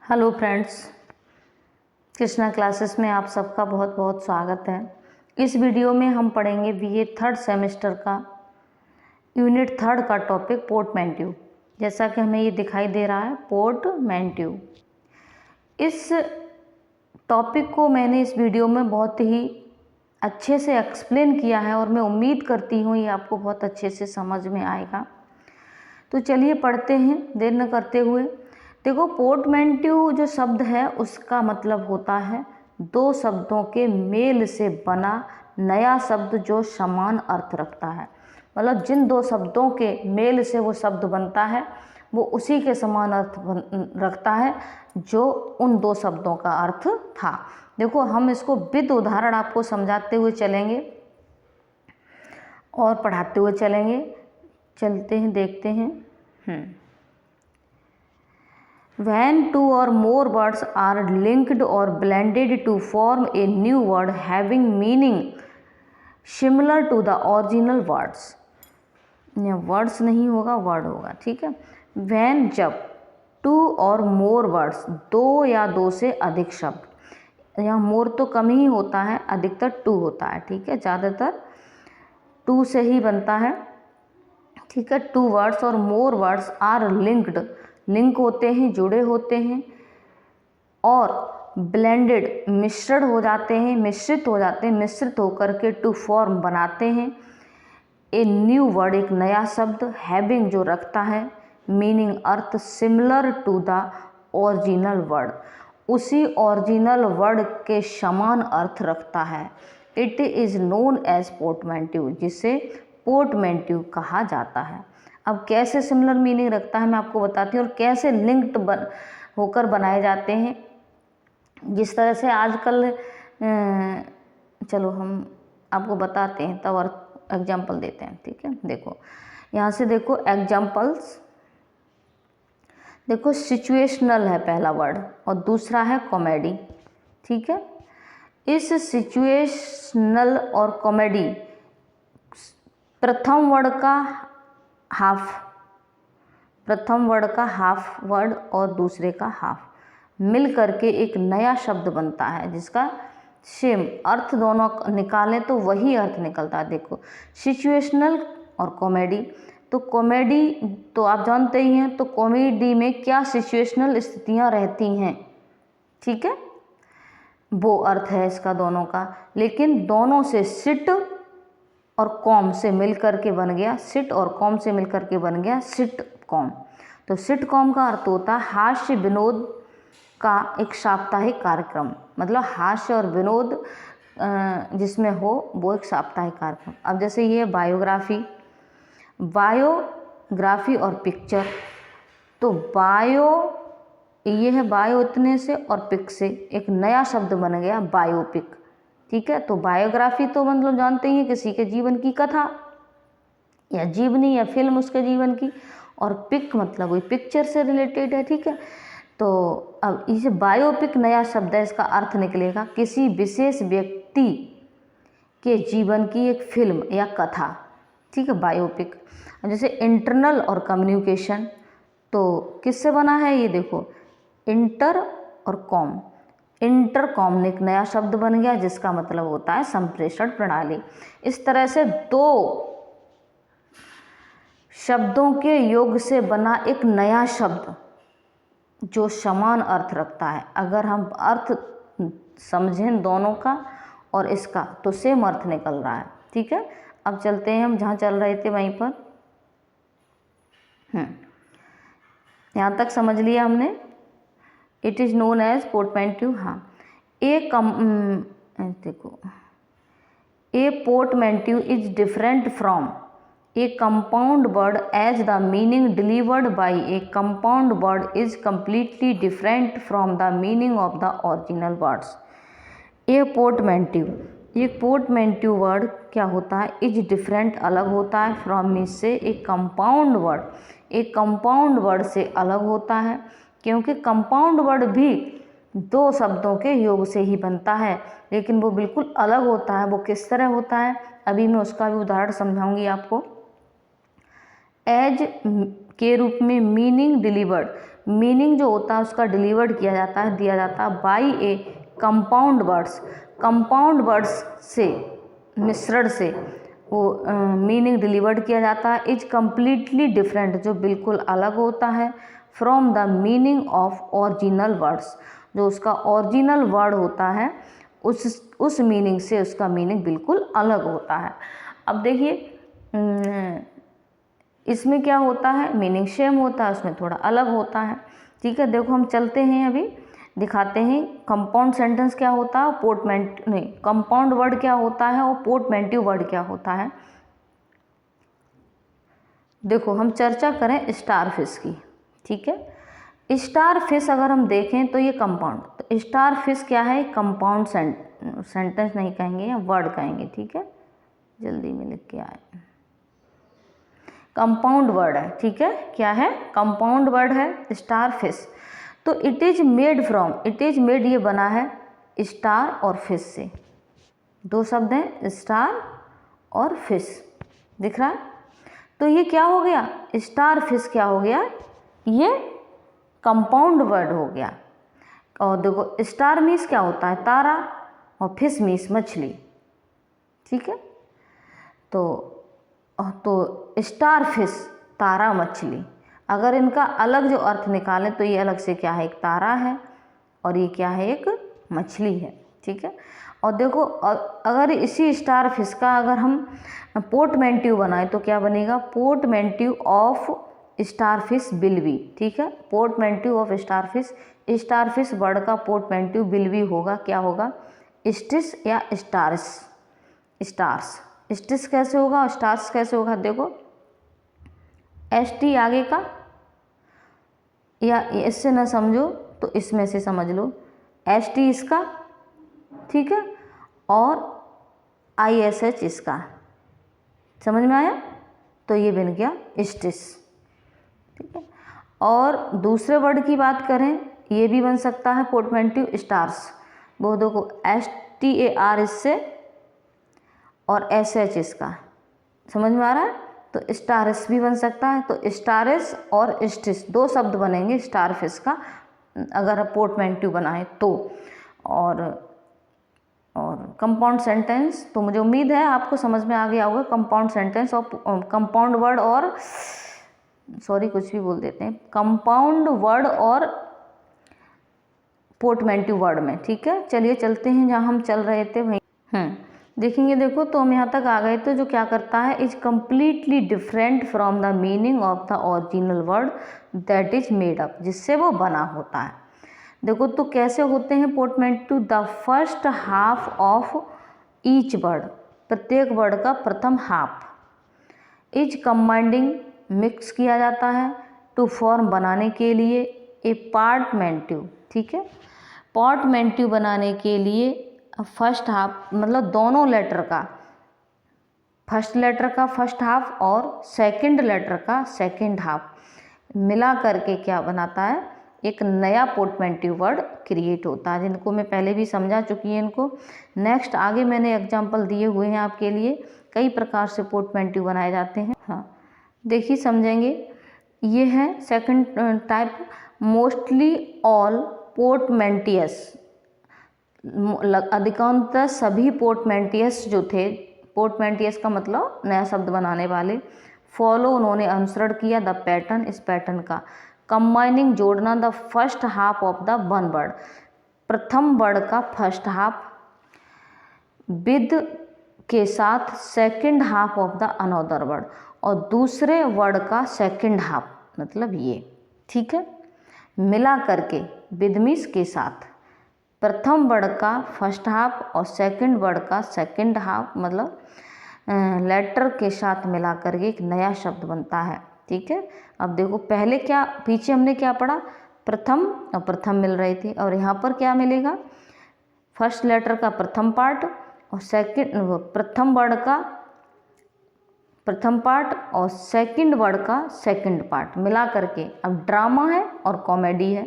Hello friends, Krishna classes में आप सबका बहुत बहुत स्वागत है। इस वीडियो में हम पढ़ेंगे बीए थर्ड सेमेस्टर का यूनिट थर्ड का टॉपिक पोर्टमैंट्यू। जैसा कि हमें ये दिखाई दे रहा है पोर्टमैंट्यू। इस टॉपिक को मैंने इस वीडियो में बहुत ही अच्छे से एक्सप्लेन किया है और मैं उम्मीद करती हूँ ये आपको बहुत अच्छे से समझ में आएगा। तो चलिए पढ़ते हैं देर न करते हुए। देखो, पोर्टमैंट्यू जो शब्द है उसका मतलब होता है दो शब्दों के मेल से बना नया शब्द जो समान अर्थ रखता है। मतलब जिन दो शब्दों के मेल से वो शब्द बनता है वो उसी के समान अर्थ रखता है जो उन दो शब्दों का अर्थ था। देखो, हम इसको विद उदाहरण आपको समझाते हुए चलेंगे और पढ़ाते हुए चलेंगे। चलते हैं, देखते हैं। When two or more words are linked or blended to form a new word having meaning similar to the original words, words नहीं होगा, वर्ड होगा, ठीक है। When जब टू और मोर वर्ड्स, दो या दो से अधिक शब्द, यहाँ मोर तो कम ही होता है, अधिकतर टू होता है, ठीक है, ज़्यादातर टू से ही बनता है, ठीक है। टू वर्ड्स और more words are linked, link होते हैं, जुड़े होते हैं, और ब्लेंडेड मिश्रण हो जाते हैं, मिश्रित हो जाते हैं, मिश्रित होकर के टू फॉर्म बनाते हैं ए न्यू वर्ड, एक नया शब्द, हैविंग जो रखता है मीनिंग अर्थ similar to the original word, उसी ओरिजिनल वर्ड के समान अर्थ रखता है। It is known as portmanteau, जिसे पोर्टमैंट्यू कहा जाता है। अब कैसे सिमिलर मीनिंग रखता है मैं आपको बताती हूँ, और कैसे लिंक्ड होकर बनाए जाते हैं। जिस तरह से आजकल चलो हम आपको बताते हैं तब और एग्जाम्पल देते हैं, ठीक है। देखो यहाँ से, देखो एग्जाम्पल्स, देखो सिचुएशनल है पहला वर्ड और दूसरा है कॉमेडी, ठीक है। इस सिचुएशनल और कॉमेडी प्रथम वर्ड का हाफ वर्ड और दूसरे का हाफ मिल करके एक नया शब्द बनता है जिसका सेम अर्थ दोनों निकालें तो वही अर्थ निकलता है। देखो, सिचुएशनल और कॉमेडी, तो कॉमेडी तो आप जानते ही हैं, तो कॉमेडी में क्या सिचुएशनल स्थितियां रहती हैं, ठीक है, वो अर्थ है इसका दोनों का। लेकिन दोनों से सिट और कॉम से मिल करके बन गया, सिट और कॉम से मिल करके बन गया सिट कॉम। तो सिट कॉम का अर्थ होता है हास्य विनोद का एक साप्ताहिक कार्यक्रम, मतलब हास्य और विनोद जिसमें हो वो एक साप्ताहिक कार्यक्रम। अब जैसे ये बायोग्राफी और पिक्चर, तो ये है बायो इतने से और पिक से एक नया शब्द बन गया बायोपिक, ठीक है। तो बायोग्राफी तो मतलब जानते ही हैं किसी के जीवन की कथा या जीवनी या फिल्म उसके जीवन की, और पिक मतलब वही पिक्चर से रिलेटेड है, ठीक है। तो अब इसे बायोपिक नया शब्द है, इसका अर्थ निकलेगा किसी विशेष व्यक्ति के जीवन की एक फिल्म या कथा, ठीक है, बायोपिक। जैसे इंटरनल और कम्युनिकेशन, तो किससे बना है ये, देखो इंटर और कॉम, इंटरकॉम ने एक नया शब्द बन गया जिसका मतलब होता है संप्रेषण प्रणाली। इस तरह से दो शब्दों के योग से बना एक नया शब्द जो समान अर्थ रखता है। अगर हम अर्थ समझें दोनों का और इसका तो सेम अर्थ निकल रहा है, ठीक है। अब चलते हैं हम जहाँ चल रहे थे वहीं पर। यहाँ तक समझ लिया हमने। It is known as portmanteau. हाँ, देखो, a portmanteau is different from a compound word as the meaning delivered by a compound word is completely different from the meaning of the original words. A portmanteau, ये portmanteau word क्या होता है, is different अलग होता है, from mean से एक compound word, एक कंपाउंड वर्ड से अलग होता है, क्योंकि कंपाउंड वर्ड भी दो शब्दों के योग से ही बनता है, लेकिन वो बिल्कुल अलग होता है। वो किस तरह होता है अभी मैं उसका भी उदाहरण समझाऊंगी आपको। एज के रूप में मीनिंग डिलीवर्ड, मीनिंग जो होता है उसका डिलीवर्ड किया जाता है, दिया जाता है by a compound words. Compound words से, मिश्रण से वो मीनिंग डिलीवर्ड किया जाता है। इज कम्प्लीटली डिफरेंट, जो बिल्कुल अलग होता है, from the meaning of original words, जो उसका ओरिजिनल वर्ड होता है उस मीनिंग से उसका मीनिंग बिल्कुल अलग होता है। अब देखिए इसमें क्या होता है, मीनिंग सेम होता है, उसमें थोड़ा अलग होता है। ठीक है, देखो हम चलते हैं, अभी दिखाते हैं कंपाउंड सेंटेंस क्या होता है, कंपाउंड वर्ड क्या होता है और पोर्टमेंटिव वर्ड क्या होता है। देखो हम चर्चा करें स्टार फिश की। ठीक है, स्टार फिश अगर हम देखें तो ये कंपाउंड, तो स्टार फिश क्या है, कंपाउंड सेंटेंस नहीं कहेंगे या वर्ड कहेंगे। ठीक है, जल्दी में लिख के आए, कंपाउंड वर्ड है। ठीक है, क्या है, कंपाउंड वर्ड है स्टार फिश। तो it is made from, it is made ये बना है स्टार और फिश से, दो शब्द हैं स्टार और फिश, दिख रहा है। तो ये क्या हो गया, स्टार फिश क्या हो गया, ये कंपाउंड वर्ड हो गया। और देखो स्टार मीन्स क्या होता है, तारा, और फिश मीन्स मछली। ठीक है, तो स्टार फिश, तारा मछली, अगर इनका अलग जो अर्थ निकालें तो ये अलग से क्या है, एक तारा है और ये क्या है, एक मछली है। ठीक है, और देखो अगर इसी स्टार फिश का अगर हम पोर्टमेंटिव बनाए तो क्या बनेगा, portmanteau of starfish will be. ठीक है, portmanteau of starfish word का पोर्टमेंटिव विल बी होगा, क्या होगा, स्टिस या स्टार्स। स्टार्स, स्टिस कैसे होगा और स्टार्स कैसे होगा, देखो ST आगे का, या इससे ना समझो तो इसमें से समझ लो, ST इसका, ठीक है, और ISH इसका, समझ में आया, तो ये बन गया स्टिस। ठीक है, और दूसरे वर्ड की बात करें, ये भी बन सकता है पोर्टमेंटिव स्टार्स, वो देखो STAR इससे और SH इसका, समझ में आ रहा है, तो स्टारस भी बन सकता है। तो स्टारस और स्टिस दो शब्द बनेंगे स्टार फिश का अगर पोर्टमेंटिव बनाए तो। और कंपाउंड सेंटेंस, तो मुझे उम्मीद है आपको समझ में आ गया होगा कंपाउंड सेंटेंस और कंपाउंड वर्ड, और सॉरी कुछ भी बोल देते हैं, कंपाउंड वर्ड और पोर्टमेंटिव वर्ड में। ठीक है, चलिए चलते हैं जहाँ हम चल रहे थे वहीं। देखेंगे, देखो तो हम यहाँ तक आ गए, तो जो क्या करता है, is completely different from the meaning of the original word that is made up, जिससे वो बना होता है। देखो तो कैसे होते हैं portmanteau, the first half of each word, प्रत्येक वर्ड का प्रथम हाफ, इज कंबाइंडिंग मिक्स किया जाता है, टू फॉर्म बनाने के लिए, ए पार्टमेंटिव। ठीक है, पार्टमेंटिव बनाने के लिए फर्स्ट हाफ मतलब दोनों लेटर का, फर्स्ट लेटर का फर्स्ट हाफ और सेकंड लेटर का सेकंड हाफ मिला करके क्या बनाता है, एक नया पोर्टमेंटिव वर्ड क्रिएट होता है, जिनको मैं पहले भी समझा चुकी है इनको। नेक्स्ट आगे मैंने एग्जांपल दिए हुए हैं आपके लिए, कई प्रकार से पोर्टमेंटिव बनाए जाते हैं। हाँ देखिए समझेंगे, ये है सेकंड टाइप, मोस्टली ऑल पोर्टमेंटियस, अधिकांशतः सभी पोर्टमेंटियस जो थे, पोर्टमेंटियस का मतलब नया शब्द बनाने वाले, फॉलो उन्होंने अनुसरण किया द पैटर्न, इस पैटर्न का, कंबाइनिंग जोड़ना the first half of the one word, प्रथम वर्ड का फर्स्ट हाफ विद के साथ second half of the another word, और दूसरे वर्ड का सेकंड हाफ, मतलब ये। ठीक है, मिला करके विद मीन्स के साथ, प्रथम वर्ड का फर्स्ट हाफ और सेकंड वर्ड का सेकंड हाफ, मतलब लेटर के साथ मिला करके एक नया शब्द बनता है। ठीक है, अब देखो पहले क्या, पीछे हमने क्या पढ़ा, प्रथम और प्रथम मिल रहे थे, और यहाँ पर क्या मिलेगा, फर्स्ट लेटर का प्रथम पार्ट और सेकंड, प्रथम वर्ड का प्रथम पार्ट और सेकंड वर्ड का सेकंड पार्ट मिला करके, अब ड्रामा है और कॉमेडी है,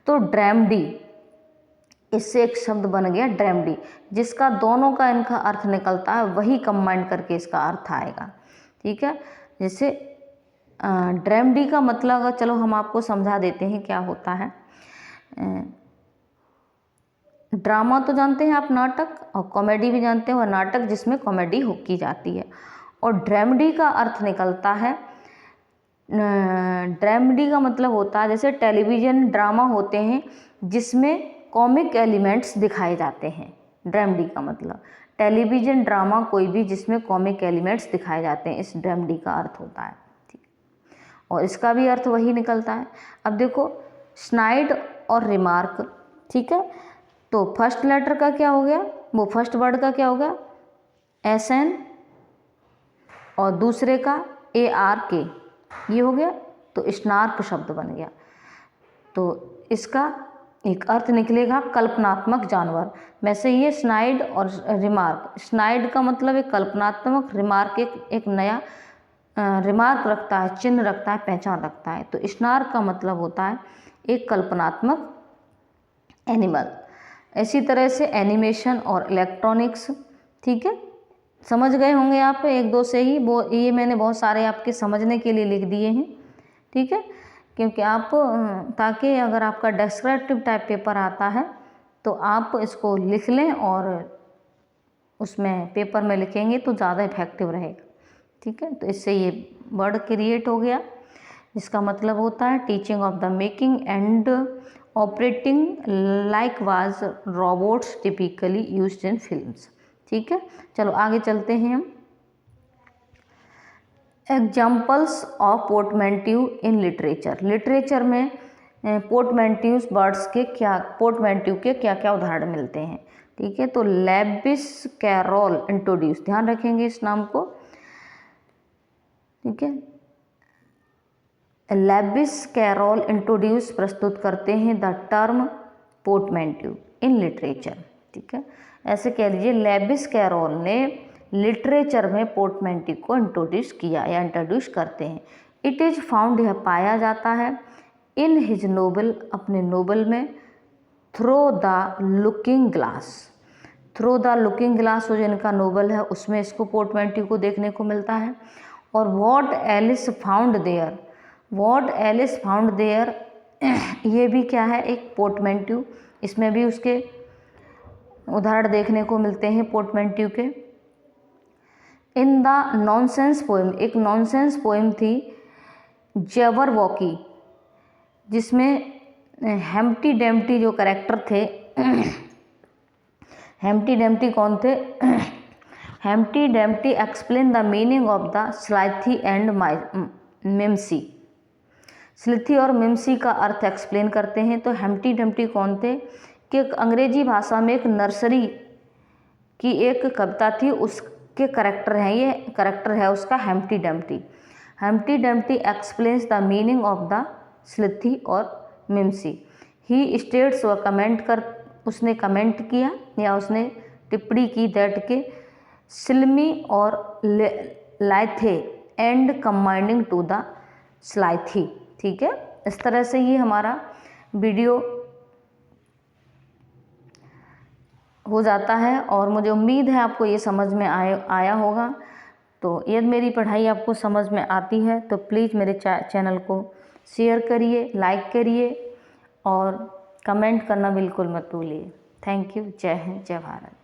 तो ड्रैमडी, इससे एक शब्द बन गया ड्रैमडी, जिसका दोनों का इनका अर्थ निकलता है, वही कंबाइन करके इसका अर्थ आएगा। ठीक है, जैसे ड्रामेडी का मतलब चलो हम आपको समझा देते हैं क्या होता है। ड्रामा तो जानते हैं आप, नाटक, और कॉमेडी भी जानते हैं, और नाटक जिसमें कॉमेडी की जाती है। और ड्रामेडी का अर्थ निकलता है, ड्रामेडी का मतलब होता है जैसे टेलीविज़न ड्रामा होते हैं जिसमें कॉमिक एलिमेंट्स दिखाए जाते हैं। ड्रामेडी का मतलब टेलीविज़न ड्रामा कोई भी जिसमें कॉमिक एलिमेंट्स दिखाए जाते हैं, इस ड्रामेडी का अर्थ होता है। ठीक, और इसका भी अर्थ वही निकलता है। अब देखो स्नाइड और रिमार्क, ठीक है, तो फर्स्ट लेटर का क्या हो गया, वो फर्स्ट वर्ड का क्या हो गया, SN, और दूसरे का ARK, ये हो गया, तो स्नार्क शब्द बन गया। तो इसका एक अर्थ निकलेगा कल्पनात्मक जानवर। वैसे ये स्नाइड और रिमार्क, स्नाइड का मतलब एक कल्पनात्मक, रिमार्क एक नया रिमार्क रखता है, चिन्ह रखता है, पहचान रखता है। तो स्नार्क का मतलब होता है एक कल्पनात्मक एनिमल। इसी तरह से एनिमेशन और इलेक्ट्रॉनिक्स, ठीक है, समझ गए होंगे आप एक दो से ही, वो ये मैंने बहुत सारे आपके समझने के लिए लिख दिए हैं, ठीक है, क्योंकि आप ताकि अगर आपका डिस्क्रिप्टिव टाइप पेपर आता है तो आप इसको लिख लें और उसमें पेपर में लिखेंगे तो ज़्यादा इफेक्टिव रहेगा। ठीक है, तो इससे ये वर्ड क्रिएट हो गया जिसका मतलब होता है teaching of the making and operating like was robots typically used in films. ठीक है, चलो आगे चलते हैं हम। Examples of portmanteau in literature. Literature में पोर्टमैंट्यूज वर्ड्स के क्या, पोर्टमैंट्यू के क्या क्या उदाहरण मिलते हैं। ठीक है, तो लेविस कैरोल इंट्रोड्यूस, ध्यान रखेंगे इस नाम को। ठीक है, लेविस कैरोल इंट्रोड्यूस प्रस्तुत करते हैं द टर्म पोर्टमैंट्यू इन लिटरेचर। ठीक है, ऐसे कह लीजिए लेविस कैरोल ने लिटरेचर में पोर्टमैंट्यू को इंट्रोड्यूस किया या इंट्रोड्यूस करते हैं। इट इज़ फाउंड, यह पाया जाता है, इन हिज नोबल, अपने नोबल में, through the looking glass. Through the looking glass जो इनका नोबल है उसमें इसको पोर्टमैंट्यू को देखने को मिलता है। और what Alice found there, what Alice found there ये भी क्या है, एक पोर्टमैंट्यू, इसमें भी उसके उदाहरण देखने को मिलते हैं पोर्टमैंट्यू के। इन द नॉनसेंस पोएम, एक नॉनसेंस पोएम थी जैबरवॉकी, जिसमें हेम्प्टी डैम्प्टी जो कैरेक्टर थे हेम्प्टी डैम्प्टी कौन थे Humpty Dumpty explain the meaning of the slithy and mimsy. Slithy और मिम्सी का अर्थ एक्सप्लेन करते हैं। तो हेम्प्टी डैम्प्टी कौन थे कि अंग्रेजी भाषा में एक नर्सरी की एक कविता थी, उसके करैक्टर हैं, ये करैक्टर है उसका Humpty Dumpty. Humpty Dumpty explains the meaning of the slithy और मिम्सी। ही स्टेट्स व कमेंट कर, उसने कमेंट किया या उसने टिप्पणी की दैट के सिल्मी और लाइथे एंड कंबाइनिंग टू द स्लाइथी। ठीक है, इस तरह से ये हमारा वीडियो हो जाता है और मुझे उम्मीद है आपको ये समझ में आया होगा। तो यदि मेरी पढ़ाई आपको समझ में आती है तो प्लीज़ मेरे चैनल को शेयर करिए, लाइक करिए और कमेंट करना बिल्कुल मत भूलिए। Thank you. जय हिंद, जय भारत।